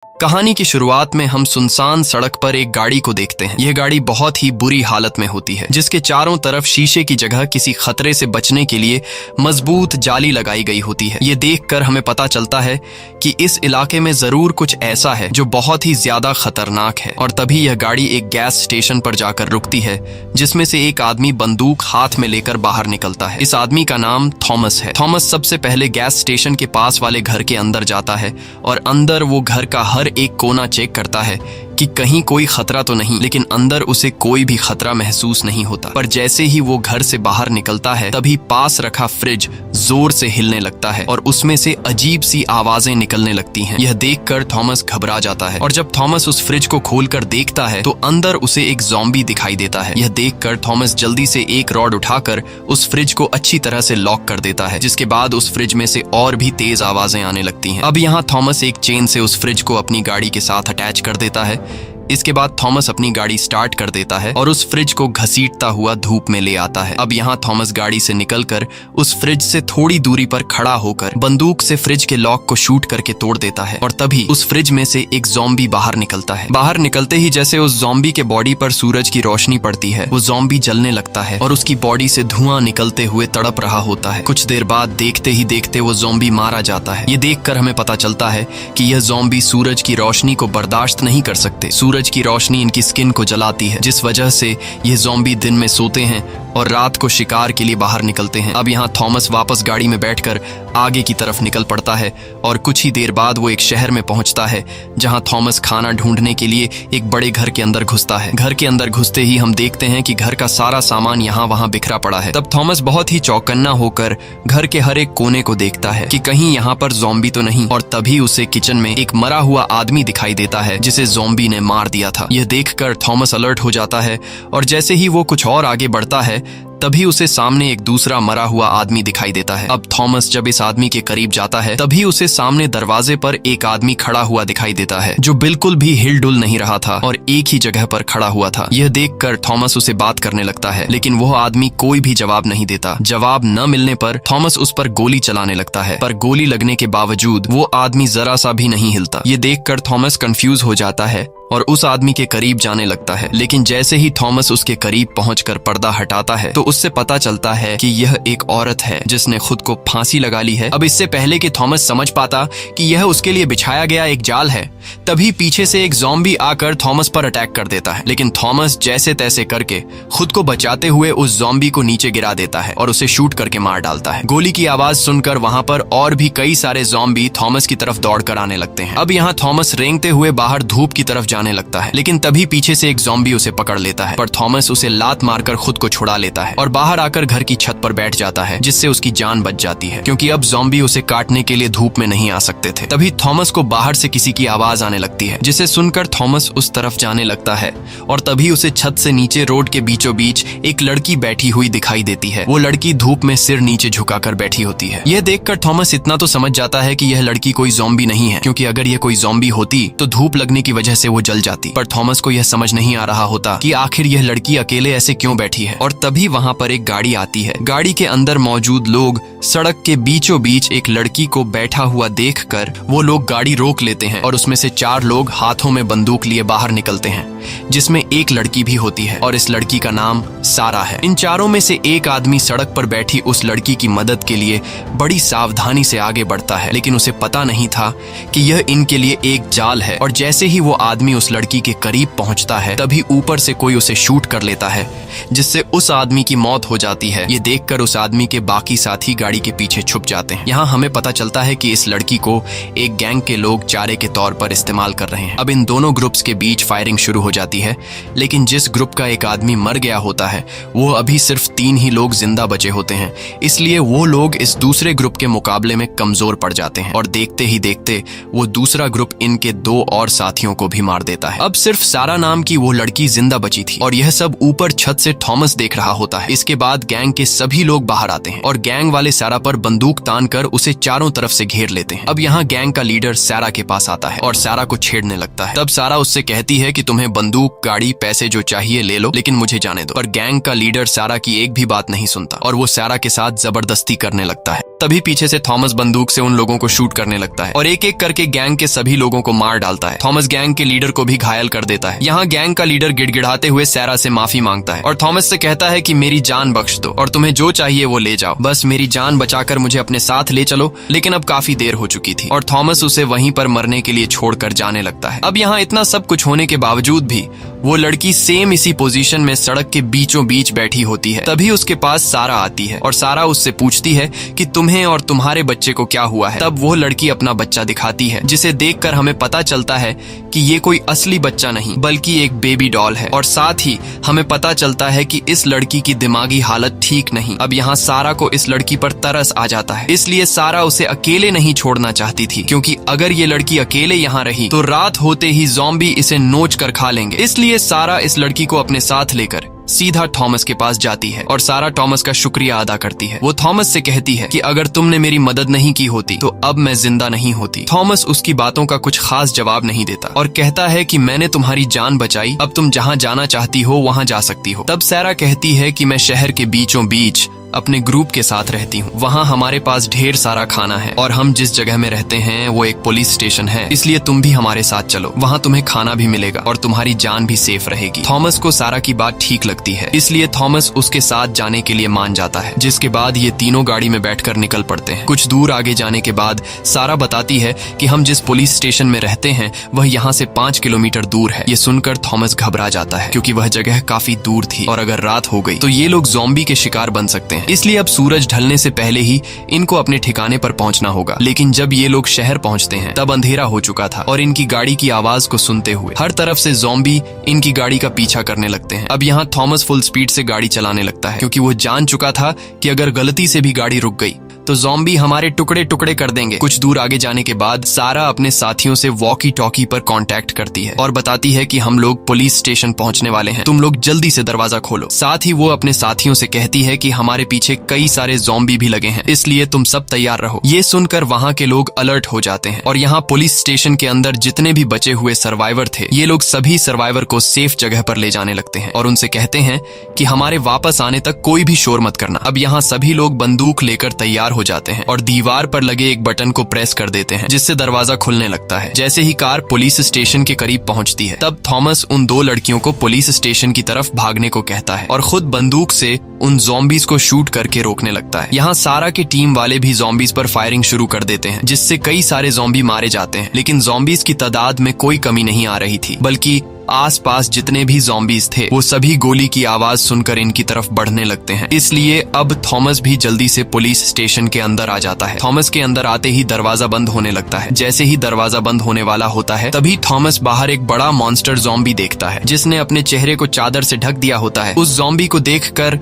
कहानी की शुरुआत में हम सुनसान सड़क पर एक गाड़ी को देखते हैं। यह गाड़ी बहुत ही बुरी हालत में होती है, जिसके चारों तरफ शीशे की जगह किसी खतरे से बचने के लिए मजबूत जाली लगाई गई होती है। ये देखकर हमें पता चलता है कि इस इलाके में जरूर कुछ ऐसा है जो बहुत ही ज्यादा खतरनाक है। और तभी यह गाड़ी एक गैस स्टेशन पर जाकर रुकती है, जिसमें से एक आदमी बंदूक हाथ में लेकर बाहर निकलता है। इस आदमी का नाम थॉमस है। थॉमस सबसे पहले गैस स्टेशन के पास वाले घर के अंदर जाता है और अंदर वो घर का हर एक कोना चेक करता है कि कहीं कोई खतरा तो नहीं, लेकिन अंदर उसे कोई भी खतरा महसूस नहीं होता। पर जैसे ही वो घर से बाहर निकलता है, तभी पास रखा फ्रिज जोर से हिलने लगता है और उसमें से अजीब सी आवाजें निकलने लगती हैं। यह देखकर थॉमस घबरा जाता है और जब थॉमस उस फ्रिज को खोलकर देखता है तो अंदर उसे एक ज़ॉम्बी दिखाई देता है। यह देखकर थॉमस जल्दी से एक रॉड उठाकर उस फ्रिज को अच्छी तरह से लॉक कर देता है, जिसके बाद उस फ्रिज में से और भी तेज आवाजें आने लगती हैं। अब यहाँ थॉमस एक चेन से उस फ्रिज को अपनी गाड़ी के साथ अटैच कर देता है। इसके बाद थॉमस अपनी गाड़ी स्टार्ट कर देता है और उस फ्रिज को घसीटता हुआ धूप में ले आता है। अब यहाँ थॉमस गाड़ी से निकलकर उस फ्रिज से थोड़ी दूरी पर खड़ा होकर बंदूक से फ्रिज के लॉक को शूट करके तोड़ देता है और तभी उस फ्रिज में से एक ज़ॉम्बी बाहर निकलता है। बाहर निकलते ही जैसे उस ज़ॉम्बी के बॉडी पर सूरज की रोशनी पड़ती है, वो ज़ॉम्बी जलने लगता है और उसकी बॉडी से धुआं निकलते हुए तड़प रहा होता है। कुछ देर बाद देखते ही देखते वो ज़ॉम्बी मारा जाता है। ये देखकर हमें पता चलता है कि यह ज़ॉम्बी सूरज की रोशनी को बर्दाश्त नहीं कर सकते। सूरज की रोशनी इनकी स्किन को जलाती है, जिस वजह से ये ज़ॉम्बी दिन में सोते हैं और रात को शिकार के लिए बाहर निकलते हैं। अब यहाँ थॉमस वापस गाड़ी में बैठकर आगे की तरफ निकल पड़ता है और कुछ ही देर बाद वो एक शहर में पहुंचता है, जहाँ थॉमस खाना ढूंढने के लिए एक बड़े घर के अंदर घुसता है। घर के अंदर घुसते ही हम देखते हैं कि घर का सारा सामान यहाँ वहाँ बिखरा पड़ा है। तब थॉमस बहुत ही चौकन्ना होकर घर के हर एक कोने को देखता है कि कहीं यहाँ पर ज़ॉम्बी तो नहीं, और तभी उसे किचन में एक मरा हुआ आदमी दिखाई देता है, जिसे ज़ॉम्बी ने मार दिया था। यह देखकर थॉमस अलर्ट हो जाता है और जैसे ही वो कुछ और आगे बढ़ता है, तभी उसे सामने एक दूसरा मरा हुआ आदमी दिखाई देता है। अब थॉमस जब इस आदमी के करीब जाता है, तभी उसे सामने दरवाजे पर एक आदमी खड़ा हुआ दिखाई देता है, जो बिल्कुल भी हिलडुल नहीं रहा था और एक ही जगह पर खड़ा हुआ था। यह देखकर थॉमस उसे बात करने लगता है, लेकिन वह आदमी कोई भी जवाब नहीं देता। जवाब न मिलने पर थॉमस उस पर गोली चलाने लगता है, पर गोली लगने के बावजूद वो आदमी जरा सा भी नहीं हिलता। ये देखकर थॉमस कंफ्यूज हो जाता है और उस आदमी के करीब जाने लगता है, लेकिन जैसे ही थॉमस उसके करीब पहुंचकर पर्दा हटाता है तो उससे पता चलता है कि यह एक औरत है जिसने खुद को फांसी लगा ली है। अब इससे पहले कि थॉमस समझ पाता कि यह उसके लिए बिछाया गया एक जाल है, तभी पीछे से एक ज़ॉम्बी आकर थॉमस पर अटैक कर देता है, लेकिन थॉमस जैसे तैसे करके खुद को बचाते हुए उस ज़ॉम्बी को नीचे गिरा देता है और उसे शूट करके मार डालता है। गोली की आवाज सुनकर वहां पर और भी कई सारे ज़ॉम्बी थॉमस की तरफ दौड़कर आने लगते हैं। अब यहाँ थॉमस रेंगते हुए बाहर धूप की तरफ जाने लगता है, लेकिन तभी पीछे से एक ज़ॉम्बी उसे पकड़ लेता है, पर थॉमस उसे लात मारकर खुद को छुड़ा लेता है और बाहर आकर घर की छत पर बैठ जाता है, जिससे उसकी जान बच जाती है, क्योंकि अब ज़ॉम्बी उसे काटने के लिए धूप में नहीं आ सकते थे। तभी थॉमस को बाहर से किसी की आवाज आने लगती है, जिसे सुनकर थॉमस उस तरफ जाने लगता है और तभी उसे छत से नीचे रोड के बीचों बीच एक लड़की बैठी हुई दिखाई देती है। वो लड़की धूप में सिर नीचे झुकाकर बैठी होती है। यह देखकर थॉमस इतना तो समझ जाता है कि यह लड़की कोई ज़ॉम्बी नहीं है, क्योंकि अगर यह कोई ज़ॉम्बी होती तो धूप लगने की वजह से वो जल जाती। पर थॉमस को यह समझ नहीं आ रहा होता कि आखिर यह लड़की अकेले ऐसे क्यों बैठी है। और तभी वहां पर एक गाड़ी आती है। गाड़ी के अंदर मौजूद लोग सड़क के बीचों बीच एक लड़की को बैठा हुआ देखकर वो लोग गाड़ी रोक लेते हैं और उसमें से 4 लोग हाथों में बंदूक लिए बाहर निकलते हैं, जिसमें एक लड़की भी होती है और इस लड़की का नाम सारा है। इन चारों में से एक आदमी सड़क पर बैठी उस लड़की की मदद के लिए बड़ी सावधानी से आगे बढ़ता है, लेकिन उसे पता नहीं था कि यह इनके लिए एक जाल है। और जैसे ही वो आदमी उस लड़की के करीब पहुंचता है, तभी ऊपर से कोई उसे शूट कर लेता है, जिससे उस आदमी की मौत हो जाती है। ये देखकर उस आदमी के बाकी साथी गाड़ी के पीछे छुप जाते हैं। यहाँ हमें पता चलता है कि इस लड़की को एक गैंग के लोग चारे के तौर पर इस्तेमाल कर रहे हैं। अब इन दोनों ग्रुप्स के बीच फायरिंग शुरू हो जाती है, लेकिन जिस ग्रुप का एक आदमी मर गया होता है, वो अभी सिर्फ 3 ही लोग जिंदा बचे होते हैं, इसलिए वो लोग इस दूसरे ग्रुप के मुकाबले में कमजोर पड़ जाते हैं और देखते ही देखते वो दूसरा ग्रुप इनके 2 और साथियों को भी मार देता है। अब सिर्फ सारा नाम की वो लड़की जिंदा बची थी और यह सब ऊपर छत से थॉमस देख रहा होता है। इसके बाद गैंग के सभी लोग बाहर आते हैं और गैंग वाले सारा पर बंदूक तानकर उसे चारों तरफ से घेर लेते हैं। अब यहाँ गैंग का लीडर सारा के पास आता है और सारा को छेड़ने लगता है। तब सारा उससे कहती है कि तुम्हें बंदूक, गाड़ी, पैसे जो चाहिए ले लो, लेकिन मुझे जाने दो। पर गैंग का लीडर सारा की एक भी बात नहीं सुनता और वो सारा के साथ जबरदस्ती करने लगता है। तभी पीछे से थॉमस बंदूक से उन लोगों को शूट करने लगता है और एक एक करके गैंग के सभी लोगों को मार डालता है। थॉमस गैंग के लीडर को भी घायल कर देता है। यहाँ गैंग का लीडर गिड़गिड़ाते हुए सैरा से माफी मांगता है और थॉमस से कहता है कि मेरी जान बख्श दो और तुम्हें जो चाहिए वो ले जाओ, बस मेरी जान बचाकर मुझे अपने साथ ले चलो। लेकिन अब काफी देर हो चुकी थी और थॉमस उसे वहीं पर मरने के लिए छोड़कर जाने लगता है। अब यहाँ इतना सब कुछ होने के बावजूद भी वो लड़की सेम इसी पोजीशन में सड़क के बीचों बीच बैठी होती है। तभी उसके पास सारा आती है और सारा उससे पूछती है कि तुम्हें और तुम्हारे बच्चे को क्या हुआ है। तब वो लड़की अपना बच्चा दिखाती है, जिसे देखकर हमें पता चलता है कि ये कोई असली बच्चा नहीं बल्कि एक बेबी डॉल है। और साथ ही हमें पता चलता है कि इस लड़की की दिमागी हालत ठीक नहीं। अब यहाँ सारा को इस लड़की पर तरस आ जाता है, इसलिए सारा उसे अकेले नहीं छोड़ना चाहती थी, क्योंकि अगर ये लड़की अकेले यहाँ रही तो रात होते ही ज़ॉम्बी इसे नोच कर खा लेंगे। इसलिए सारा इस लड़की को अपने साथ लेकर सीधा थॉमस के पास जाती है और सारा थॉमस का शुक्रिया अदा करती है। वो थॉमस से कहती है कि अगर तुमने मेरी मदद नहीं की होती तो अब मैं जिंदा नहीं होती। थॉमस उसकी बातों का कुछ खास जवाब नहीं देता और कहता है कि मैंने तुम्हारी जान बचाई, अब तुम जहाँ जाना चाहती हो वहाँ जा सकती हो। तब सैरा कहती है कि मैं शहर के बीचों बीच अपने ग्रुप के साथ रहती हूँ, वहाँ हमारे पास ढेर सारा खाना है और हम जिस जगह में रहते हैं वो एक पुलिस स्टेशन है, इसलिए तुम भी हमारे साथ चलो, वहाँ तुम्हें खाना भी मिलेगा और तुम्हारी जान भी सेफ रहेगी। थॉमस को सारा की बात ठीक लगती है, इसलिए थॉमस उसके साथ जाने के लिए मान जाता है, जिसके बाद ये तीनों गाड़ी में बैठकर निकल पड़ते हैं। कुछ दूर आगे जाने के बाद सारा बताती है कि हम जिस पुलिस स्टेशन में रहते हैं वह यहाँ से 5 किलोमीटर दूर है। ये सुनकर थॉमस घबरा जाता है, क्योंकि वह जगह काफी दूर थी और अगर रात हो गई तो ये लोग ज़ॉम्बी के शिकार बन सकते हैं। इसलिए अब सूरज ढलने से पहले ही इनको अपने ठिकाने पर पहुंचना होगा। लेकिन जब ये लोग शहर पहुंचते हैं तब अंधेरा हो चुका था और इनकी गाड़ी की आवाज को सुनते हुए हर तरफ से ज़ॉम्बी इनकी गाड़ी का पीछा करने लगते हैं। अब यहाँ थॉमस फुल स्पीड से गाड़ी चलाने लगता है, क्योंकि वो जान चुका था कि अगर गलती से भी गाड़ी रुक गई तो ज़ॉम्बी हमारे टुकड़े टुकड़े कर देंगे। कुछ दूर आगे जाने के बाद सारा अपने साथियों से वॉकी टॉकी पर कांटेक्ट करती है और बताती है कि हम लोग पुलिस स्टेशन पहुंचने वाले हैं, तुम लोग जल्दी से दरवाजा खोलो। साथ ही वो अपने साथियों से कहती है कि हमारे पीछे कई सारे ज़ॉम्बी भी लगे हैं, इसलिए तुम सब तैयार रहो। ये सुनकर वहाँ के लोग अलर्ट हो जाते हैं और यहाँ पुलिस स्टेशन के अंदर जितने भी बचे हुए सर्वाइवर थे ये लोग सभी सर्वाइवर को सेफ जगह पर ले जाने लगते हैं और उनसे कहते हैं कि हमारे वापस आने तक कोई भी शोर मत करना। अब यहाँ सभी लोग बंदूक लेकर तैयार हो जाते हैं और दीवार पर लगे एक बटन को प्रेस कर देते हैं, जिससे दरवाजा खुलने लगता है। जैसे ही कार पुलिस स्टेशन के करीब पहुंचती है तब थॉमस उन दो लड़कियों को पुलिस स्टेशन की तरफ भागने को कहता है और खुद बंदूक से उन ज़ॉम्बीज को शूट करके रोकने लगता है। यहाँ सारा की टीम वाले भी ज़ॉम्बीज पर फायरिंग शुरू कर देते हैं, जिससे कई सारे ज़ॉम्बी मारे जाते हैं। लेकिन ज़ॉम्बीज की तादाद में कोई कमी नहीं आ रही थी, बल्कि आसपास जितने भी ज़ॉम्बीज थे वो सभी गोली की आवाज सुनकर इनकी तरफ बढ़ने लगते हैं। इसलिए अब थॉमस भी जल्दी से पुलिस स्टेशन के अंदर आ जाता है। थॉमस के अंदर आते ही दरवाजा बंद होने लगता है। जैसे ही दरवाजा बंद होने वाला होता है तभी थॉमस बाहर एक बड़ा मॉन्स्टर ज़ॉम्बी देखता है, जिसने अपने चेहरे को चादर से ढक दिया होता है। उस ज़ॉम्बी को देखकर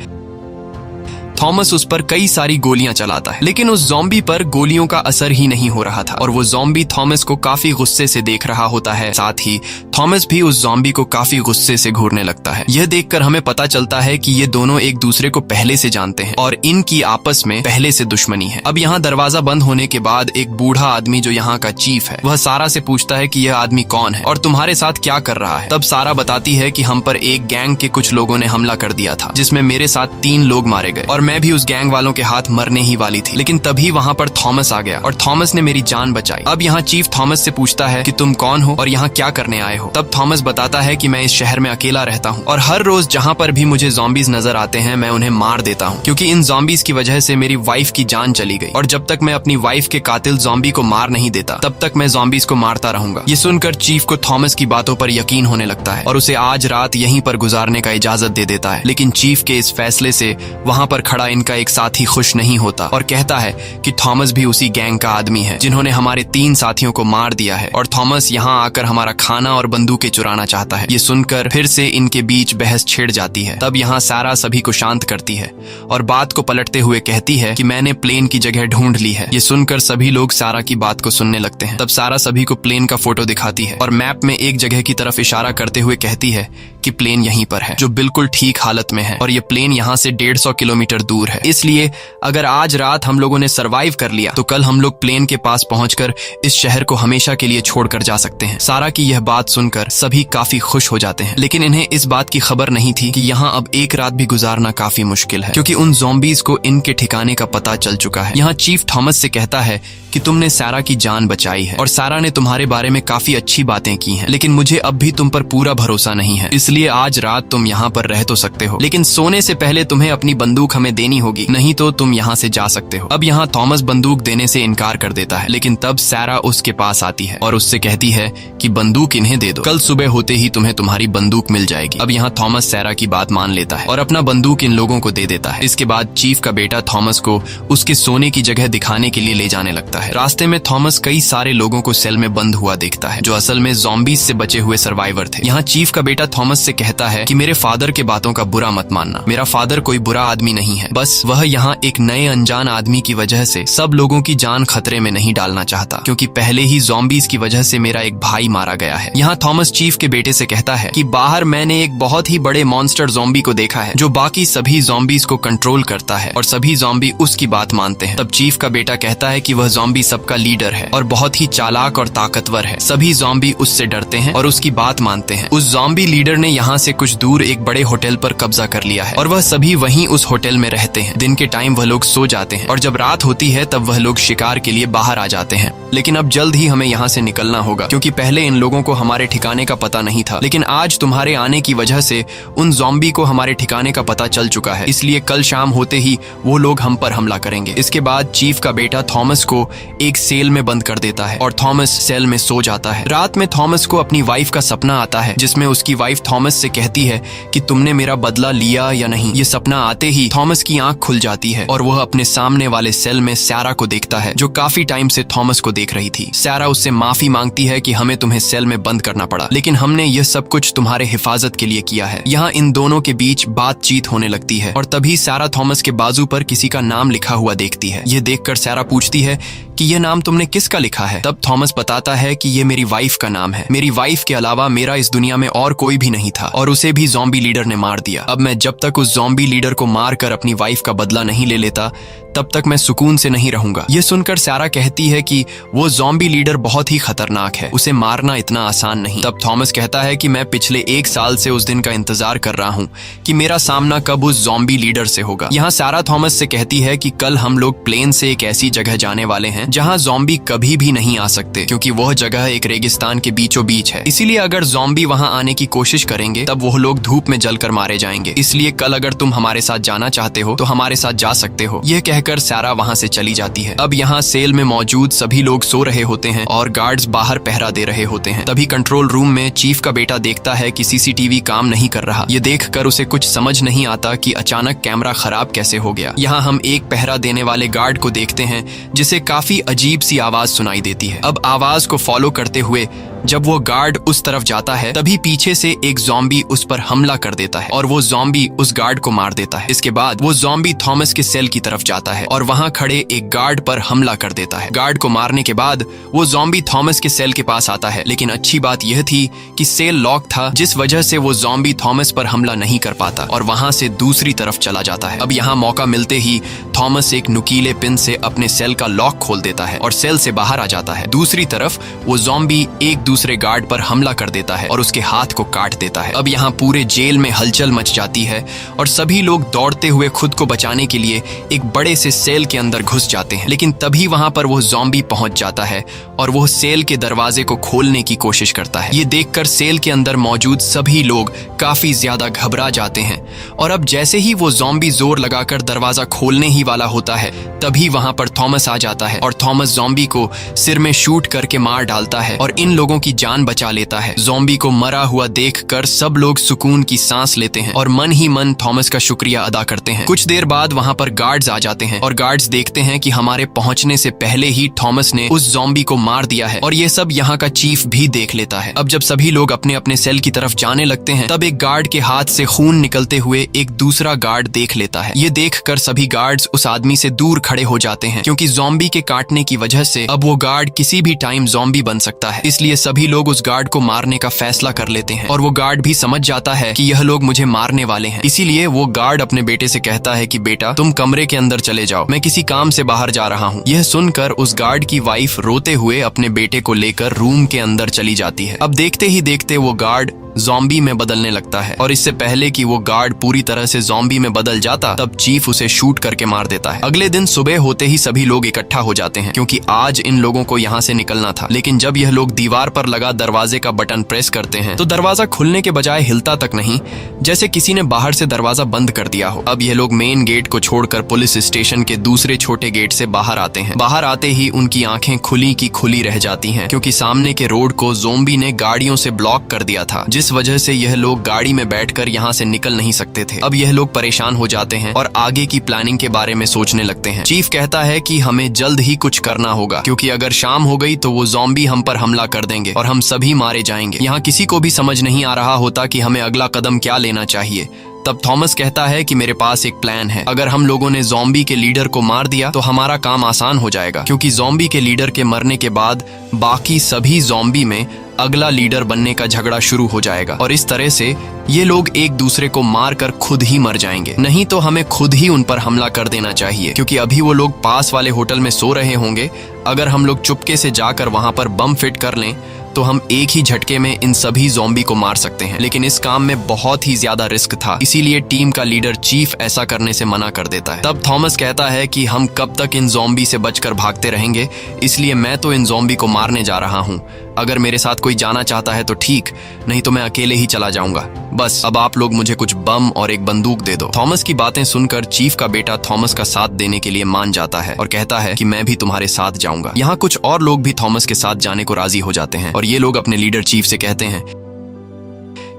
थॉमस उस पर कई सारी गोलियां चलाता है, लेकिन उस ज़ॉम्बी पर गोलियों का असर ही नहीं हो रहा था और वो ज़ॉम्बी थॉमस को काफी गुस्से से देख रहा होता है। साथ ही थॉमस भी उस ज़ॉम्बी को काफी गुस्से से घूरने लगता है। यह देखकर हमें पता चलता है कि ये दोनों एक दूसरे को पहले से जानते हैं और इनकी आपस में पहले से दुश्मनी है। अब यहाँ दरवाजा बंद होने के बाद एक बूढ़ा आदमी जो यहाँ का चीफ है वह सारा से पूछता है कि यह आदमी कौन है और तुम्हारे साथ क्या कर रहा है। तब सारा बताती है कि हम पर एक गैंग के कुछ लोगों ने हमला कर दिया था, जिसमें मेरे साथ 3 लोग मारे गए और मैं भी उस गैंग वालों के हाथ मरने ही वाली थी। लेकिन तभी वहाँ पर थॉमस आ गया और थॉमस ने मेरी जान बचाई। अब यहाँ चीफ थॉमस से पूछता है कि तुम कौन हो और यहाँ क्या करने आए हो। तब थॉमस बताता है कि मैं इस शहर में अकेला रहता हूँ और हर रोज जहाँ पर भी मुझे ज़ॉम्बीज नजर आते हैं मैं उन्हें मार देता हूँ, क्योंकि इन ज़ॉम्बीज की वजह से मेरी वाइफ की जान चली गई और जब तक मैं अपनी वाइफ के कातिल ज़ॉम्बी को मार नहीं देता तब तक मैं ज़ॉम्बीज को मारता रहूंगा। ये सुनकर चीफ को थॉमस की बातों पर यकीन होने लगता है और उसे आज रात यहीं पर गुजारने का इजाजत दे देता है। लेकिन चीफ के इस फैसले से वहाँ पर खड़ा इनका एक साथी खुश नहीं होता और कहता है कि थॉमस भी उसी गैंग का आदमी है जिन्होंने हमारे 3 साथियों को मार दिया है और थॉमस यहाँ आकर हमारा खाना और बंदूकें चुराना चाहता है। ये सुनकर फिर से इनके बीच बहस छिड़ जाती है। तब यहाँ सारा सभी को शांत करती है और बात को पलटते हुए कहती है कि मैंने प्लेन की जगह ढूंढ ली है। ये सुनकर सभी लोग सारा की बात को सुनने लगते हैं। तब सारा सभी को प्लेन का फोटो दिखाती है और मैप में एक जगह की तरफ इशारा करते हुए कहती है कि प्लेन यहीं पर है, जो बिल्कुल ठीक हालत में है और ये प्लेन यहाँ से 150 किलोमीटर दूर है। इसलिए अगर आज रात हम लोगों ने सरवाइव कर लिया तो कल हम लोग प्लेन के पास पहुंचकर इस शहर को हमेशा के लिए छोड़कर जा सकते हैं। सारा की यह बात सुनकर सुनकर सभी काफी खुश हो जाते हैं, लेकिन इन्हें इस बात की खबर नहीं थी कि यहाँ अब एक रात भी गुजारना काफी मुश्किल है, क्योंकि उन ज़ॉम्बीज़ को इनके ठिकाने का पता चल चुका है। यहाँ चीफ थॉमस से कहता है कि तुमने सारा की जान बचाई है और सारा ने तुम्हारे बारे में काफी अच्छी बातें की हैं, लेकिन मुझे अब भी तुम पर पूरा भरोसा नहीं है, इसलिए आज रात तुम यहाँ पर रह तो सकते हो, लेकिन सोने से पहले तुम्हें अपनी बंदूक हमें देनी होगी, नहीं तो तुम यहाँ से जा सकते हो। अब यहाँ थॉमस बंदूक देने से इनकार कर देता है, लेकिन तब सारा उसके पास आती है और उससे कहती है कि बंदूक इन्हें दे दो, कल सुबह होते ही तुम्हें तुम्हारी बंदूक मिल जाएगी। अब यहाँ थॉमस सारा की बात मान लेता है और अपना बंदूक इन लोगों को दे देता है। इसके बाद चीफ का बेटा थॉमस को उसके सोने की जगह दिखाने के लिए ले जाने लगता है। रास्ते में थॉमस कई सारे लोगों को सेल में बंद हुआ देखता है, जो असल में ज़ॉम्बीज़ से बचे हुए सर्वाइवर थे। यहाँ चीफ का बेटा थॉमस से कहता है कि मेरे फादर के बातों का बुरा मत मानना, मेरा फादर कोई बुरा आदमी नहीं है, बस वह यहाँ एक नए अनजान आदमी की वजह से सब लोगों की जान खतरे में नहीं डालना चाहता, क्योंकि पहले ही ज़ॉम्बीज़ की वजह से मेरा एक भाई मारा गया है। यहाँ थॉमस चीफ के बेटे से कहता है कि बाहर मैंने एक बहुत ही बड़े मॉन्स्टर ज़ॉम्बी को देखा है, जो बाकी सभी ज़ॉम्बीज़ को कंट्रोल करता है और सभी ज़ॉम्बी उसकी बात मानते हैं। तब चीफ का बेटा कहता है कि वह ज़ॉम्बी सबका लीडर है और बहुत ही चालाक और ताकतवर है, सभी ज़ॉम्बी उससे डरते हैं और उसकी बात मानते हैं। उस ज़ॉम्बी लीडर ने यहाँ से कुछ दूर एक बड़े होटल पर कब्जा कर लिया है और वह सभी वहीं उस होटल में रहते हैं। दिन के टाइम वह लोग सो जाते हैं और जब रात होती है तब वह लोग शिकार के लिए बाहर आ जाते हैं। लेकिन अब जल्द ही हमें यहाँ से निकलना होगा, क्योंकि पहले इन लोगों को हमारे ठिकाने का पता नहीं था, लेकिन आज तुम्हारे आने की वजह से उन ज़ॉम्बी को हमारे ठिकाने का पता चल चुका है, इसलिए कल शाम होते ही वो लोग हम पर हमला करेंगे। इसके बाद चीफ का बेटा थॉमस को एक सेल में बंद कर देता है और थॉमस सेल में सो जाता है। रात में थॉमस को अपनी वाइफ का सपना आता है, जिसमें उसकी वाइफ थॉमस से कहती है कि तुमने मेरा बदला लिया या नहीं। ये सपना आते ही थॉमस की आंख खुल जाती है और वह अपने सामने वाले सेल में सारा को देखता है, जो काफी टाइम से थॉमस को देख रही थी। सारा उससे माफी मांगती है कि हमें तुम्हें सेल में बंद करना पड़ा, लेकिन हमने यह सब कुछ तुम्हारे हिफाजत के लिए किया है। यहाँ इन दोनों के बीच बातचीत होने लगती है और तभी सारा थॉमस के बाजू पर किसी का नाम लिखा हुआ देखती है। ये देखकर सारा पूछती है कि यह नाम तुमने किसका लिखा है? तब थॉमस बताता है कि ये मेरी वाइफ का नाम है। मेरी वाइफ के अलावा मेरा इस दुनिया में और कोई भी नहीं था और उसे भी ज़ॉम्बी लीडर ने मार दिया। अब मैं जब तक उस ज़ॉम्बी लीडर को मार कर अपनी वाइफ का बदला नहीं ले लेता, तब तक मैं सुकून से नहीं रहूंगा। ये सुनकर सारा कहती है कि वो ज़ॉम्बी लीडर बहुत ही खतरनाक है, उसे मारना इतना आसान नहीं। तब थॉमस कहता है कि मैं पिछले 1 साल से उस दिन का इंतजार कर रहा हूँ कि मेरा सामना कब उस ज़ॉम्बी लीडर से होगा। यहाँ सारा थॉमस से कहती है कि कल हम लोग प्लेन से एक ऐसी जगह जाने वाले हैं जहाँ ज़ॉम्बी कभी भी नहीं आ सकते, क्योंकि वह जगह एक रेगिस्तान के बीचों बीच है। इसीलिए अगर ज़ॉम्बी वहाँ आने की कोशिश करेंगे तब वो लोग धूप में जलकर मारे जाएंगे। इसलिए कल अगर तुम हमारे साथ जाना चाहते हो तो हमारे साथ जा सकते हो। यह कहकर सारा वहाँ से चली जाती है। अब यहाँ सेल में मौजूद सभी लोग सो रहे होते हैं और गार्ड्स बाहर पहरा दे रहे होते हैं। तभी कंट्रोल रूम में चीफ का बेटा देखता है कि सीसीटीवी काम नहीं कर रहा। ये देखकर उसे कुछ समझ नहीं आता कि अचानक कैमरा खराब कैसे हो गया। यहाँ हम एक पहरा देने वाले गार्ड को देखते हैं जिसे काफी अजीब सी आवाज सुनाई देती है। अब आवाज को फॉलो करते हुए जब वो गार्ड उस तरफ जाता है तभी पीछे से एक ज़ॉम्बी उस पर हमला कर देता है और वो ज़ॉम्बी उस गार्ड को मार देता है। इसके बाद वो ज़ॉम्बी थॉमस के सेल की तरफ जाता है और वहां खड़े एक गार्ड पर हमला कर देता है। गार्ड को मारने के बाद वो ज़ॉम्बी थॉमस के सेल के पास आता है, लेकिन अच्छी बात यह थी कि सेल लॉक था, जिस वजह से वो ज़ॉम्बी थॉमस पर हमला नहीं कर पाता और वहां से दूसरी तरफ चला जाता है। अब यहाँ मौका मिलते ही थॉमस एक नुकीले पिन से अपने सेल का लॉक खोल देता है और सेल से बाहर आ जाता है। दूसरी तरफ वो ज़ॉम्बी एक दूसरे गार्ड पर हमला कर देता है और उसके हाथ को काट देता है। अब यहाँ पूरे जेल में हलचल मच जाती है और सभी लोग दौड़ते हुए खुद को बचाने के लिए एक बड़े से सेल के अंदर घुस जाते हैं, लेकिन तभी वहां पर वो ज़ॉम्बी पहुंच जाता है और वो सेल के दरवाजे को खोलने की कोशिश करता है। ये देखकर सेल के अंदर मौजूद सभी लोग काफी ज्यादा घबरा जाते हैं और अब जैसे ही वो ज़ॉम्बी जोर लगाकर दरवाजा खोलने ही वाला होता है तभी वहां पर थॉमस आ जाता है और थॉमस ज़ॉम्बी को सिर में शूट करके मार डालता है और इन लोगों की जान बचा लेता है। ज़ॉम्बी को मरा हुआ देखकर सब लोग सुकून की सांस लेते हैं और मन ही मन थॉमस का शुक्रिया अदा करते हैं। कुछ देर बाद वहां पर गार्ड्स आ जाते हैं और गार्ड्स देखते हैं कि हमारे पहुंचने से पहले ही थॉमस ने उस ज़ॉम्बी को मार दिया है और ये सब यहाँ का चीफ भी देख लेता है। अब जब सभी लोग अपने अपने सेल की तरफ जाने लगते हैं तब एक गार्ड के हाथ से खून निकलते हुए एक दूसरा गार्ड देख लेता है। ये देखकर सभी गार्ड्स उस आदमी से दूर खड़े हो जाते हैं, क्योंकि ज़ॉम्बी के काटने की वजह से अब वो गार्ड किसी भी टाइम ज़ॉम्बी बन सकता है। इसलिए सभी लोग उस गार्ड को मारने का फैसला कर लेते हैं और वो गार्ड भी समझ जाता है कि यह लोग मुझे मारने वाले हैं। इसीलिए वो गार्ड अपने बेटे से कहता है कि बेटा तुम कमरे के अंदर चले जाओ, मैं किसी काम से बाहर जा रहा हूँ। यह सुनकर उस गार्ड की वाइफ रोते हुए अपने बेटे को लेकर रूम के अंदर चली जाती है। अब देखते ही देखते वो गार्ड ज़ॉम्बी में बदलने लगता है और इससे पहले कि वो गार्ड पूरी तरह से ज़ॉम्बी में बदल जाता तब चीफ उसे शूट करके मार देता है। अगले दिन सुबह होते ही सभी लोग इकट्ठा हो जाते हैं, क्योंकि आज इन लोगों को यहाँ से निकलना था। लेकिन जब यह लोग दीवार पर लगा दरवाजे का बटन प्रेस करते हैं तो दरवाजा खुलने के बजाय हिलता तक नहीं, जैसे किसी ने बाहर से दरवाजा बंद कर दिया हो। अब यह लोग मेन गेट को छोड़कर पुलिस स्टेशन के दूसरे छोटे गेट से बाहर आते हैं। बाहर आते ही उनकी आंखें खुली की खुली रह जाती हैं, क्योंकि सामने के रोड को ज़ॉम्बी ने गाड़ियों से ब्लॉक कर दिया था, जिस वजह से यह लोग गाड़ी में बैठकर यहाँ से निकल नहीं सकते थे। अब यह लोग परेशान हो जाते हैं और आगे की प्लानिंग के बारे में सोचने लगते हैं। चीफ कहता है कि हमें जल्द ही कुछ करना होगा, क्योंकि अगर शाम हो गई तो वो ज़ॉम्बी हम पर हमला कर देंगे और हम सभी मारे जाएंगे। यहाँ किसी को भी समझ नहीं आ रहा होता कि हमें अगला कदम क्या लेना चाहिए। तब थॉमस कहता है कि मेरे पास एक प्लान है। अगर हम लोगों ने ज़ॉम्बी के लीडर को मार दिया तो हमारा काम आसान हो जाएगा, क्योंकि ज़ॉम्बी के लीडर के मरने के बाद बाकी सभी ज़ॉम्बी में अगला लीडर बनने का झगड़ा शुरू हो जाएगा और इस तरह से ये लोग एक दूसरे को मारकर खुद ही मर जाएंगे। नहीं तो हमें खुद ही उन पर हमला कर देना चाहिए, क्योंकि अभी वो लोग पास वाले होटल में सो रहे होंगे। अगर हम लोग चुपके से जाकर वहां पर बम फिट कर लें तो हम एक ही झटके में इन सभी ज़ॉम्बी को मार सकते हैं। लेकिन इस काम में बहुत ही ज्यादा रिस्क था, इसीलिए टीम का लीडर चीफ ऐसा करने से मना कर देता है। तब थॉमस कहता है कि हम कब तक इन ज़ॉम्बी से बचकर भागते रहेंगे, इसलिए मैं तो इन ज़ॉम्बी को मारने जा रहा हूँ। अगर मेरे साथ कोई जाना चाहता है तो ठीक, नहीं तो मैं अकेले ही चला जाऊंगा। बस अब आप लोग मुझे कुछ बम और एक बंदूक दे दो। थॉमस की बातें सुनकर चीफ का बेटा थॉमस का साथ देने के लिए मान जाता है और कहता है कि मैं भी तुम्हारे साथ जाऊंगा। यहाँ कुछ और लोग भी थॉमस के साथ जाने को राजी हो जाते हैं और ये लोग अपने लीडर चीफ से कहते हैं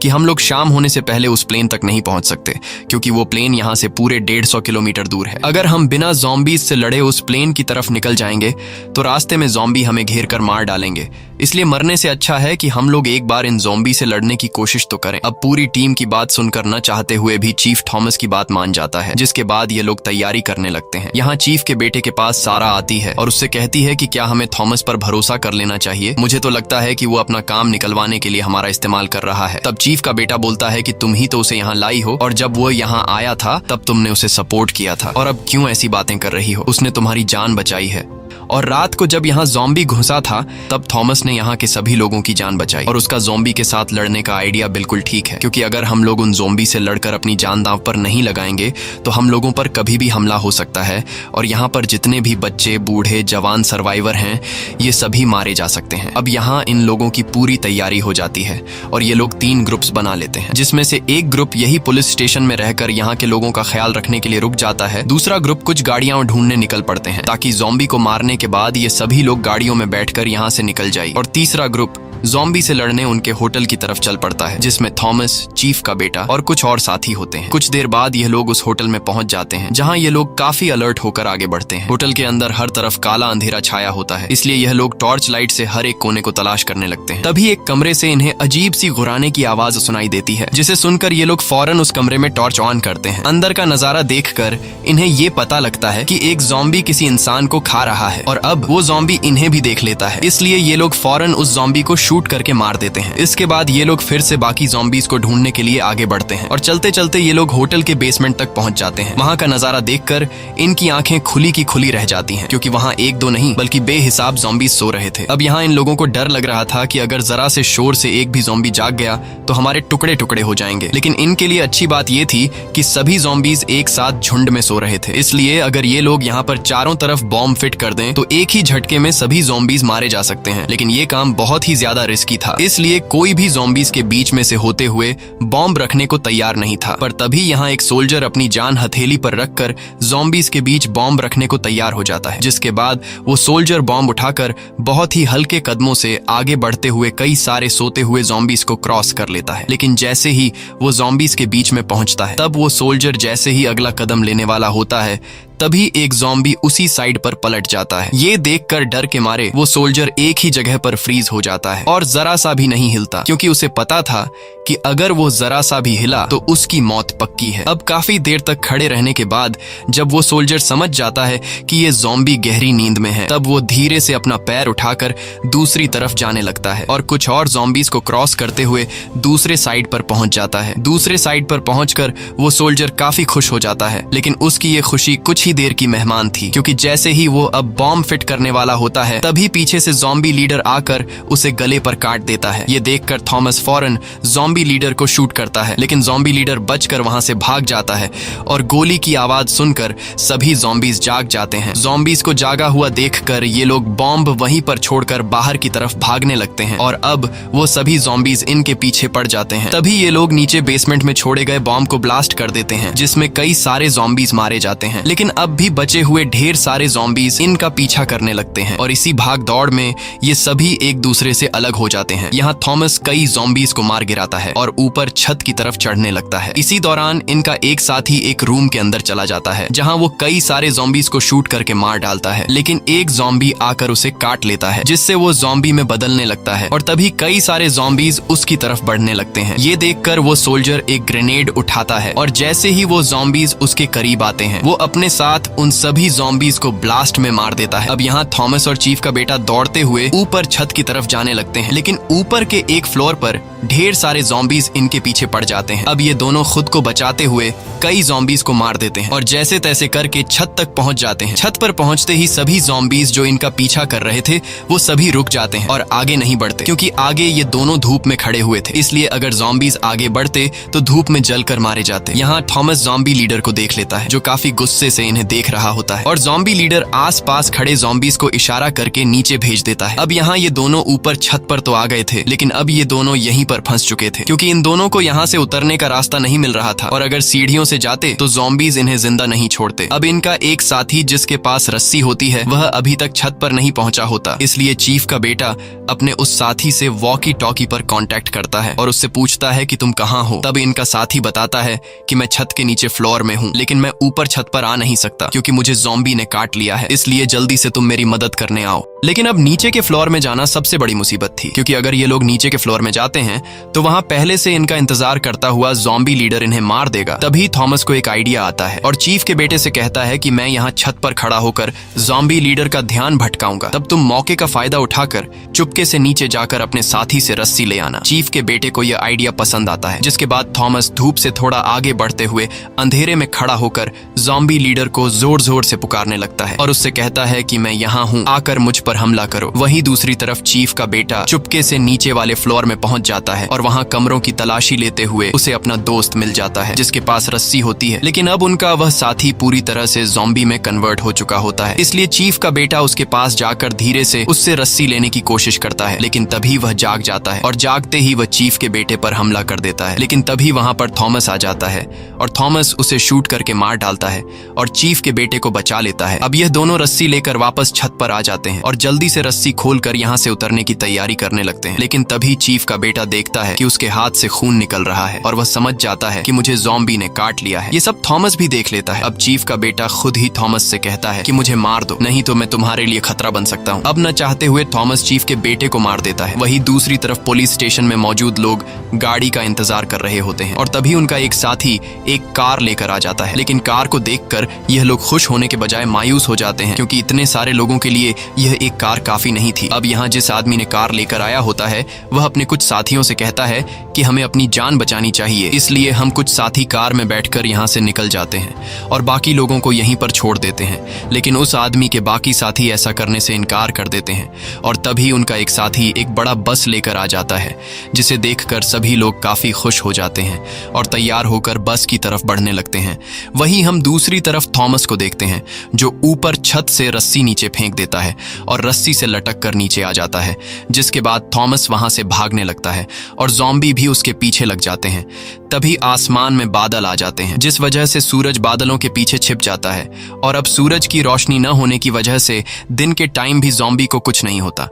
कि हम लोग शाम होने से पहले उस प्लेन तक नहीं पहुंच सकते, क्योंकि वो प्लेन यहाँ से पूरे 150 किलोमीटर दूर है। अगर हम बिना ज़ॉम्बीज से लड़े उस प्लेन की तरफ निकल जाएंगे तो रास्ते में ज़ॉम्बी हमें घेर कर मार डालेंगे। इसलिए मरने से अच्छा है कि हम लोग एक बार इन ज़ॉम्बी से लड़ने की कोशिश तो करें। अब पूरी टीम की बात सुनकर न चाहते हुए भी चीफ थॉमस की बात मान जाता है, जिसके बाद ये लोग तैयारी करने लगते हैं। यहाँ चीफ के बेटे के पास सारा आती है और उससे कहती है कि क्या हमें थॉमस पर भरोसा कर लेना चाहिए। मुझे तो लगता है कि वो अपना काम निकलवाने के लिए हमारा इस्तेमाल कर रहा है। तब चीफ का बेटा बोलता है कि तुम ही तो उसे यहाँ लाई हो, और जब वो यहाँ आया था तब तुमने उसे सपोर्ट किया था, और अब क्यों ऐसी बातें कर रही हो? उसने तुम्हारी जान बचाई है। और रात को जब यहाँ ज़ॉम्बी घुसा था तब थॉमस ने यहाँ के सभी लोगों की जान बचाई, और उसका ज़ॉम्बी के साथ लड़ने का आइडिया बिल्कुल ठीक है, क्योंकि अगर हम लोग उन ज़ॉम्बी से लड़कर अपनी जान दांव पर नहीं लगाएंगे तो हम लोगों पर कभी भी हमला हो सकता है और यहाँ पर जितने भी बच्चे, बूढ़े, जवान सर्वाइवर हैं ये सभी मारे जा सकते हैं। अब यहाँ इन लोगों की पूरी तैयारी हो जाती है और ये लोग 3 ग्रुप्स बना लेते हैं, जिसमें से एक ग्रुप यही पुलिस स्टेशन में रहकर यहाँ के लोगों का ख्याल रखने के लिए रुक जाता है। दूसरा ग्रुप कुछ गाड़ियां ढूंढने निकल पड़ते हैं ताकि ज़ॉम्बी को मारने के बाद ये सभी लोग गाड़ियों में बैठकर यहाँ से निकल जाए, और तीसरा ग्रुप ज़ॉम्बी से लड़ने उनके होटल की तरफ चल पड़ता है, जिसमें थॉमस, चीफ का बेटा और कुछ और साथी होते हैं। कुछ देर बाद यह लोग उस होटल में पहुंच जाते हैं, जहां ये लोग काफी अलर्ट होकर आगे बढ़ते हैं। होटल के अंदर हर तरफ काला अंधेरा छाया होता है, इसलिए यह लोग टॉर्च लाइट से हर एक कोने को तलाश करने लगते हैं। तभी एक कमरे से इन्हें अजीब सी गुर्राने की आवाज सुनाई देती है, जिसे सुनकर ये लोग फौरन उस कमरे में टॉर्च ऑन करते हैं। अंदर का नजारा देखकर इन्हें ये पता लगता है कि एक ज़ॉम्बी किसी इंसान को खा रहा है, और अब वो ज़ॉम्बी इन्हें भी देख लेता है, इसलिए ये लोग फौरन उस ज़ॉम्बी को शूट करके मार देते हैं। इसके बाद ये लोग फिर से बाकी ज़ॉम्बीज को ढूंढने के लिए आगे बढ़ते हैं, और चलते चलते ये लोग होटल के बेसमेंट तक पहुंच जाते हैं। वहां का नजारा देखकर इनकी आंखें खुली की खुली रह जाती हैं, क्योंकि वहां एक दो नहीं बल्कि बेहिसाब ज़ॉम्बीज सो रहे थे। अब यहाँ इन लोगों को डर लग रहा था कि अगर जरा से शोर से एक भी ज़ॉम्बी जाग गया तो हमारे टुकड़े टुकड़े हो जाएंगे। लेकिन इनके लिए अच्छी बात ये थी कि सभी ज़ॉम्बीज एक साथ झुंड में सो रहे थे, इसलिए अगर ये लोग यहाँ पर चारों तरफ बॉम्ब फिट कर दें तो एक ही झटके में सभी ज़ॉम्बीज मारे जा सकते हैं। लेकिन ये काम बहुत ही ज्यादा रिस्की था, इसलिए कोई भी ज़ॉम्बीज के बीच में से होते हुए बॉम्ब रखने को तैयार नहीं था। पर तभी यहाँ एक सोल्जर अपनी जान हथेली पर रखकर ज़ॉम्बीज के बीच बॉम्ब रखने को तैयार हो जाता है, जिसके बाद वो सोल्जर बॉम्ब उठाकर बहुत ही हल्के कदमों से आगे बढ़ते हुए कई सारे सोते हुए ज़ॉम्बीज को क्रॉस कर लेता है। लेकिन जैसे ही वो ज़ॉम्बीज के बीच में पहुंचता है, तब वो सोल्जर जैसे ही अगला कदम लेने वाला होता है तभी एक ज़ॉम्बी उसी साइड पर पलट जाता है। ये देखकर डर के मारे वो सोल्जर एक ही जगह पर फ्रीज हो जाता है और जरा सा भी नहीं हिलता, क्योंकि उसे पता था कि अगर वो जरा सा भी हिला तो उसकी मौत पक्की है। अब काफी देर तक खड़े रहने के बाद जब वो सोल्जर समझ जाता है कि ये ज़ॉम्बी गहरी नींद में है, तब वो धीरे से अपना पैर उठाकर दूसरी तरफ जाने लगता है और कुछ और ज़ॉम्बीज को क्रॉस करते हुए दूसरे साइड पर पहुंच जाता है। दूसरे साइड पर पहुंचकर वो सोल्जर काफी खुश हो जाता है, लेकिन उसकी ये खुशी कुछ ही देर की मेहमान थी, क्योंकि जैसे ही वो अब बॉम्ब फिट करने वाला होता है तभी पीछे से ज़ॉम्बी लीडर आकर उसे गले पर काट देता है। ये देखकर थॉमस फौरन ज़ॉम्बी लीडर को शूट करता है, लेकिन ज़ॉम्बी लीडर बचकर वहां से भाग जाता है और गोली की आवाज सुनकर सभी ज़ॉम्बीज जाग जाते हैं। ज़ॉम्बीज को जागा हुआ देखकर ये लोग बॉम्ब वहीं पर छोड़कर बाहर की तरफ भागने लगते हैं और अब वो सभी ज़ॉम्बीज इनके पीछे पड़ जाते हैं। तभी ये लोग नीचे बेसमेंट में छोड़े गए बॉम्ब को ब्लास्ट कर देते हैं, जिसमें कई सारे ज़ॉम्बीज मारे जाते हैं, लेकिन अब भी बचे हुए ढेर सारे ज़ॉम्बीज इनका पीछा करने लगते हैं और इसी भाग दौड़ में ये सभी एक दूसरे से अलग हो जाते हैं। यहाँ थॉमस कई ज़ॉम्बीज को मार गिराता है और ऊपर छत की तरफ चढ़ने लगता है। इसी दौरान इनका एक साथी एक रूम के अंदर चला जाता है, जहाँ वो कई सारे ज़ॉम्बीज को शूट करके मार डालता है, लेकिन एक ज़ॉम्बी आकर उसे काट लेता है, जिससे वो ज़ॉम्बी में बदलने लगता है और तभी कई सारे ज़ॉम्बीज उसकी तरफ बढ़ने लगते हैं। ये देखकर वो सोल्जर एक ग्रेनेड उठाता है और जैसे ही वो ज़ॉम्बीज उसके करीब आते हैं वो अपने साथ उन सभी ज़ॉम्बीज को ब्लास्ट में मार देता है। अब यहाँ थॉमस और चीफ का बेटा दौड़ते हुए ऊपर छत की तरफ जाने लगते हैं, लेकिन ऊपर के एक फ्लोर पर ढेर सारे ज़ॉम्बीज इनके पीछे पड़ जाते हैं। अब ये दोनों खुद को बचाते हुए कई ज़ॉम्बीज को मार देते हैं और जैसे तैसे करके छत तक पहुंच जाते हैं। छत पर पहुंचते ही सभी ज़ॉम्बीज जो इनका पीछा कर रहे थे वो सभी रुक जाते हैं और आगे नहीं बढ़ते, क्योंकि आगे ये दोनों धूप में खड़े हुए थे, इसलिए अगर ज़ॉम्बीज आगे बढ़ते तो धूप में जलकर मारे जाते। यहाँ थॉमस ज़ॉम्बी लीडर को देख लेता है, जो काफी गुस्से से इन्हें देख रहा होता है, और ज़ॉम्बी लीडर आस पास खड़े ज़ॉम्बीज को इशारा करके नीचे भेज देता है। अब यहाँ ये दोनों ऊपर छत पर तो आ गए थे, लेकिन अब ये दोनों यहीं पर फंस चुके थे, क्योंकि इन दोनों को यहाँ से उतरने का रास्ता नहीं मिल रहा था और अगर सीढ़ियों से जाते तो ज़ॉम्बीज इन्हें जिंदा नहीं छोड़ते। अब इनका एक साथी जिसके पास रस्सी होती है वह अभी तक छत पर नहीं पहुंचा होता, इसलिए चीफ का बेटा अपने उस साथी से वॉकी टॉकी पर कांटेक्ट करता है और उससे पूछता है कि तुम कहाँ हो। तब इनका साथी बताता है कि मैं छत के नीचे फ्लोर में हूँ, लेकिन मैं ऊपर छत पर आ नहीं सकता क्योंकि मुझे ज़ॉम्बी ने काट लिया है, इसलिए जल्दी से तुम मेरी मदद करने आओ। लेकिन अब नीचे के फ्लोर में जाना सबसे बड़ी मुसीबत थी, क्योंकि अगर ये लोग नीचे के फ्लोर में जाते हैं तो वहां पहले से इनका इंतजार करता हुआ ज़ॉम्बी लीडर इन्हें मार देगा। तभी थॉमस को एक आइडिया आता है और चीफ के बेटे से कहता है कि मैं यहाँ छत पर खड़ा होकर ज़ॉम्बी लीडर का ध्यान भटकाऊंगा, तब तुम मौके का फायदा उठाकर चुपके से नीचे जाकर अपने साथी से रस्सी ले आना। चीफ के बेटे को यह आइडिया पसंद आता है, जिसके बाद थॉमस धूप से थोड़ा आगे बढ़ते हुए अंधेरे में खड़ा होकर ज़ॉम्बी लीडर को जोर जोर से पुकारने लगता है और उससे कहता है कि मैं यहाँ हूँ, आकर मुझ पर हमला करो। वहीं दूसरी तरफ चीफ का बेटा चुपके से नीचे वाले फ्लोर में पहुंच जाता है और वहां कमरों की तलाशी लेते हुए उसे अपना दोस्त मिल जाता है, जिसके पास रस्सी होती है, लेकिन अब उनका वह साथी पूरी तरह से ज़ॉम्बी में कन्वर्ट हो चुका होता है। इसलिए चीफ का बेटा उसके पास जाकर धीरे से उससे रस्सी लेने की कोशिश करता है, लेकिन तभी वह जाग जाता है और जागते ही वह चीफ के बेटे पर हमला कर देता है। लेकिन तभी वहां पर थॉमस आ जाता है और थॉमस उसे शूट करके मार डालता है और चीफ के बेटे को बचा लेता है। अब यह दोनों रस्सी लेकर वापस छत पर आ जाते हैं और जल्दी से रस्सी खोलकर यहाँ से उतरने की तैयारी करने लगते हैं, लेकिन तभी चीफ का बेटा देखता है कि उसके हाथ से खून निकल रहा है और वह समझ जाता है कि मुझे ज़ॉम्बी ने काट लिया है। ये सब थॉमस भी देख लेता है। अब चीफ का बेटा खुद ही थॉमस से कहता है कि मुझे मार दो, नहीं तो मैं तुम्हारे लिए खतरा बन सकता हूँ। अब न चाहते हुए थॉमस चीफ के बेटे को मार देता है। वहीं दूसरी तरफ पुलिस स्टेशन में मौजूद लोग गाड़ी का इंतजार कर रहे होते हैं और तभी उनका एक साथी एक कार लेकर आ जाता है, लेकिन कार को देखकर यह लोग खुश होने के बजाय मायूस हो जाते हैं, क्योंकि इतने सारे लोगों के लिए यह एक कार काफी नहीं थी। अब यहाँ जिस आदमी ने कार लेकर आया होता है वह अपने कुछ साथियों से कहता है कि हमें अपनी जान बचानी चाहिए, इसलिए हम कुछ साथी कार में बैठकर यहाँ से निकल जाते हैं और बाकी लोगों को यहीं पर छोड़ देते हैं। लेकिन उस आदमी के बाकी साथी ऐसा करने से इनकार कर देते हैं और तभी उनका एक साथी एक बड़ा बस लेकर आ जाता है, जिसे देखकर सभी लोग काफी खुश हो जाते हैं और तैयार होकर बस की तरफ बढ़ने लगते हैं। वहीं हम दूसरी तरफ थॉमस को देखते हैं, जो ऊपर छत से रस्सी नीचे फेंक देता है और रस्सी से लटक कर नीचे आ जाता है, जिसके बाद थॉमस वहां से भागने लगता है और ज़ॉम्बी भी उसके पीछे लग जाते हैं। तभी आसमान में बादल आ जाते हैं, जिस वजह से सूरज बादलों के पीछे छिप जाता है और अब सूरज की रोशनी न होने की वजह से दिन के टाइम भी ज़ॉम्बी को कुछ नहीं होता।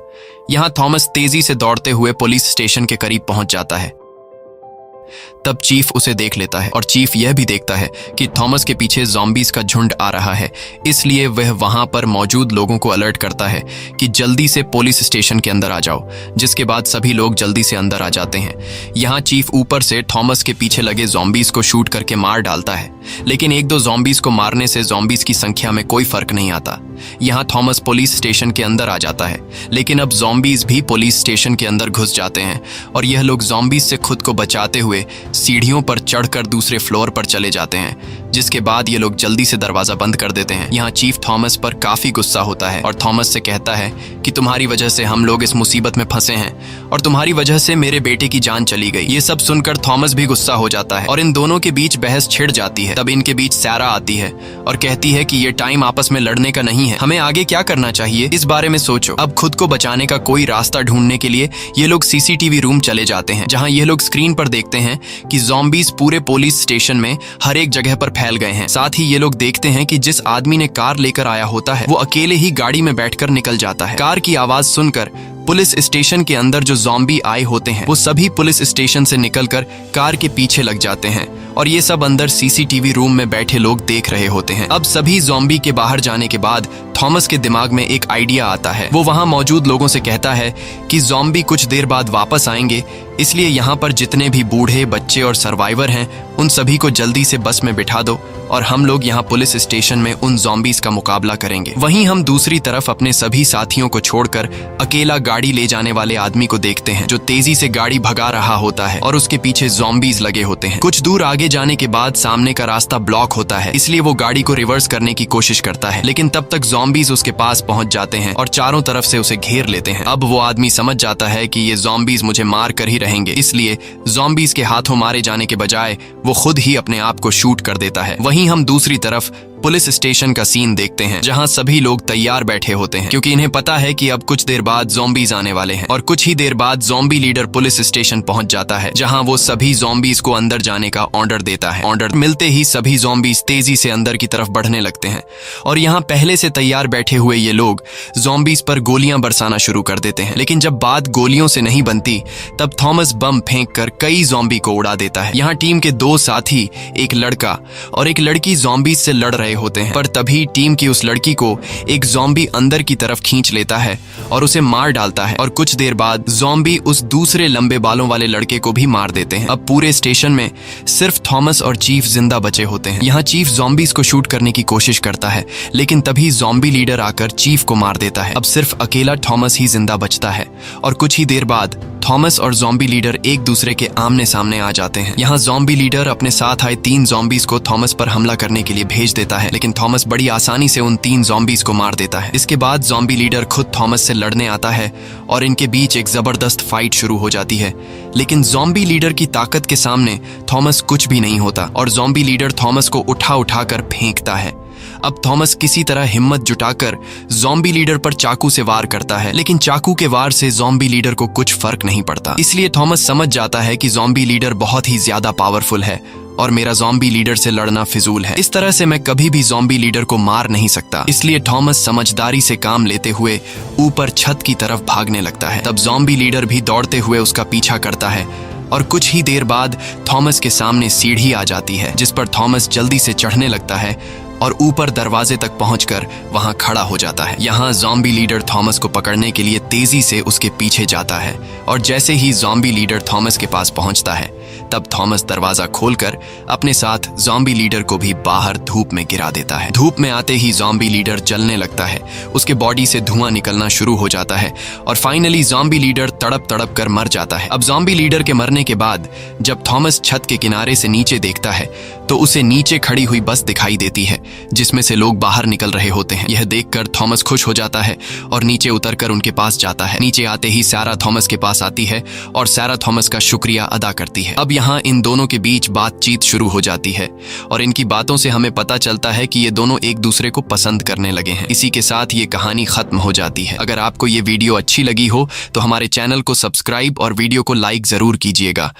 यहाँ थॉमस तेजी से दौड़ते हुए पुलिस स्टेशन के करीब पहुंच जाता है, तब चीफ उसे देख लेता है और चीफ यह भी देखता है कि थॉमस के पीछे ज़ॉम्बीज का झुंड आ रहा है। इसलिए वह वहां पर मौजूद लोगों को अलर्ट करता है कि जल्दी से पुलिस स्टेशन के अंदर आ जाओ, जिसके बाद सभी लोग जल्दी से अंदर आ जाते हैं। यहाँ चीफ ऊपर से थॉमस के पीछे लगे ज़ॉम्बीज को शूट करके मार डालता है, लेकिन एक दो ज़ॉम्बीज को मारने से ज़ॉम्बीज की संख्या में कोई फर्क नहीं आता। यहाँ थॉमस पुलिस स्टेशन के अंदर आ जाता है, लेकिन अब ज़ॉम्बीज भी पुलिस स्टेशन के अंदर घुस जाते हैं और यह लोग ज़ॉम्बीज से खुद को बचाते हुए सीढ़ियों पर चढ़कर दूसरे फ्लोर पर चले जाते हैं, जिसके बाद ये लोग जल्दी से दरवाजा बंद कर देते हैं। यहाँ चीफ थॉमस पर काफी गुस्सा होता है और थॉमस से कहता है कि तुम्हारी वजह से हम लोग इस मुसीबत में फंसे हैं और तुम्हारी वजह से मेरे बेटे की जान चली गई। ये सब सुनकर थॉमस भी गुस्सा हो जाता है और इन दोनों के बीच बहस छिड़ जाती है। तब इनके बीच सैरा आती है और कहती है कि ये टाइम आपस में लड़ने का नहीं है, हमें आगे क्या करना चाहिए इस बारे में सोचो। अब खुद को बचाने का कोई रास्ता ढूंढने के लिए ये लोग सीसीटीवी रूम चले जाते हैं, जहाँ ये लोग स्क्रीन पर देखते हैं कि ज़ॉम्बीज पूरे पुलिस स्टेशन में हर एक जगह पर फैल गए हैं। साथ ही ये लोग देखते हैं कि जिस आदमी ने कार लेकर आया होता है वो अकेले ही गाड़ी में बैठकर निकल जाता है। कार की आवाज सुनकर पुलिस स्टेशन के अंदर जो ज़ॉम्बी आए होते हैं वो सभी पुलिस स्टेशन से निकलकर कार के पीछे लग जाते हैं और ये सब अंदर सीसीटीवी रूम में बैठे लोग देख रहे होते हैं। अब सभी ज़ॉम्बी के बाहर जाने के बाद थॉमस के दिमाग में एक आइडिया आता है। वो वहां मौजूद लोगों से कहता है कि ज़ॉम्बी कुछ देर बाद वापस आएंगे, इसलिए यहाँ पर जितने भी बूढ़े, बच्चे और सर्वाइवर हैं उन सभी को जल्दी से बस में बिठा दो और हम लोग यहाँ पुलिस स्टेशन में उन ज़ॉम्बीज का मुकाबला करेंगे। वहीं हम दूसरी तरफ अपने सभी साथियों को छोड़कर अकेला गाड़ी ले जाने वाले आदमी को देखते हैं जो तेजी से गाड़ी भगा रहा होता है और उसके पीछे ज़ॉम्बीज लगे होते हैं। कुछ दूर आगे जाने के बाद सामने का रास्ता ब्लॉक होता है, इसलिए वो गाड़ी को रिवर्स करने की कोशिश करता है, लेकिन तब तक ज़ॉम्बीज उसके पास पहुंच जाते हैं और चारों तरफ से उसे घेर लेते हैं। अब वो आदमी समझ जाता है कि ये ज़ॉम्बीज मुझे मार कर ही रहेंगे, इसलिए ज़ॉम्बीज के हाथों मारे जाने के बजाय वो खुद ही अपने आप को शूट कर देता है। वहीं हम दूसरी तरफ पुलिस स्टेशन का सीन देखते हैं, जहां सभी लोग तैयार बैठे होते हैं क्योंकि इन्हें पता है कि अब कुछ देर बाद ज़ॉम्बीज आने वाले हैं। और कुछ ही देर बाद ज़ॉम्बी लीडर पुलिस स्टेशन पहुंच जाता है, जहां वो सभी ज़ॉम्बीज को अंदर जाने का ऑर्डर देता है। ऑर्डर मिलते ही सभी ज़ॉम्बीज तेजी से अंदर की तरफ बढ़ने लगते हैं और यहाँ पहले से तैयार बैठे हुए ये लोग ज़ॉम्बीज पर गोलियां बरसाना शुरू कर देते हैं। लेकिन जब बात गोलियों से नहीं बनती तब थॉमस बम फेंक कर कई ज़ॉम्बी को उड़ा देता है। यहाँ टीम के दो साथी, एक लड़का और एक लड़की ज़ॉम्बीज से लड़ रहे होते हैं, पर तभी टीम की उस लड़की को एक ज़ॉम्बी अंदर की तरफ खींच लेता है और उसे मार डालता है और कुछ देर बाद ज़ॉम्बी उस दूसरे लंबे बालों वाले लड़के को भी मार देते हैं। अब पूरे स्टेशन में सिर्फ थॉमस और चीफ जिंदा बचे होते हैं। यहाँ चीफ ज़ॉम्बीज को शूट करने की कोशिश करता है, लेकिन तभी ज़ॉम्बी लीडर आकर चीफ को मार देता है। अब सिर्फ अकेला थॉमस ही जिंदा बचता है और कुछ ही देर बाद थॉमस और ज़ॉम्बी लीडर एक दूसरे के आमने सामने आ जाते हैं। यहाँ ज़ॉम्बी लीडर अपने साथ आए 3 ज़ॉम्बीज को थॉमस पर हमला करने के लिए भेज देता है, लेकिन थॉमस बड़ी आसानी से उन 3 ज़ॉम्बीज को मार देता है। इसके बाद ज़ॉम्बी लीडर खुद थॉमस से लड़ने आता है और इनके बीच एक जबरदस्त फाइट शुरू हो जाती है, लेकिन ज़ॉम्बी लीडर की ताकत के सामने थॉमस कुछ भी नहीं होता और ज़ॉम्बी लीडर थॉमस को उठा कर फेंकता है। अब थॉमस किसी तरह हिम्मत जुटाकर ज़ॉम्बी लीडर पर चाकू से वार करता है, लेकिन चाकू के वार से ज़ॉम्बी लीडर को कुछ फर्क नहीं पड़ता। इसलिए थॉमस समझ जाता है कि ज़ॉम्बी लीडर बहुत ही ज्यादा पावरफुल है और मेरा ज़ॉम्बी लीडर से लड़ना फिजूल है। इस तरह से मैं कभी भी ज़ॉम्बी लीडर को मार नहीं सकता। इसलिए थॉमस समझदारी से काम लेते हुए ऊपर छत की तरफ भागने लगता है। तब ज़ॉम्बी लीडर भी दौड़ते हुए उसका पीछा करता है और कुछ ही देर बाद थॉमस के सामने सीढ़ी आ जाती है, जिस पर थॉमस जल्दी से चढ़ने लगता है और ऊपर दरवाजे तक पहुंचकर वहां खड़ा हो जाता है। यहाँ ज़ॉम्बी लीडर थॉमस को पकड़ने के लिए तेजी से उसके पीछे जाता है और जैसे ही ज़ॉम्बी लीडर थॉमस के पास पहुंचता है तब थॉमस दरवाजा खोलकर अपने साथ ज़ॉम्बी लीडर को भी बाहर धूप में गिरा देता है। धूप में आते ही ज़ॉम्बी लीडर जलने लगता है, उसके बॉडी से धुआं निकलना शुरू हो जाता है और फाइनली ज़ॉम्बी लीडर तड़प कर मर जाता है। अब ज़ॉम्बी लीडर के मरने के बाद जब थॉमस छत के किनारे से नीचे देखता है तो उसे नीचे खड़ी हुई बस दिखाई देती है, जिसमें से लोग बाहर निकल रहे होते हैं। यह देखकर थॉमस खुश हो जाता है और नीचे उतरकर उनके पास जाता है। नीचे आते ही सैरा थॉमस के पास आती है और सैरा थॉमस का शुक्रिया अदा करती है। अब यहाँ इन दोनों के बीच बातचीत शुरू हो जाती है और इनकी बातों से हमें पता चलता है कि ये दोनों एक दूसरे को पसंद करने लगे हैं। इसी के साथ ये कहानी खत्म हो जाती है। अगर आपको ये वीडियो अच्छी लगी हो तो हमारे चैनल को सब्सक्राइब और वीडियो को लाइक जरूर कीजिएगा।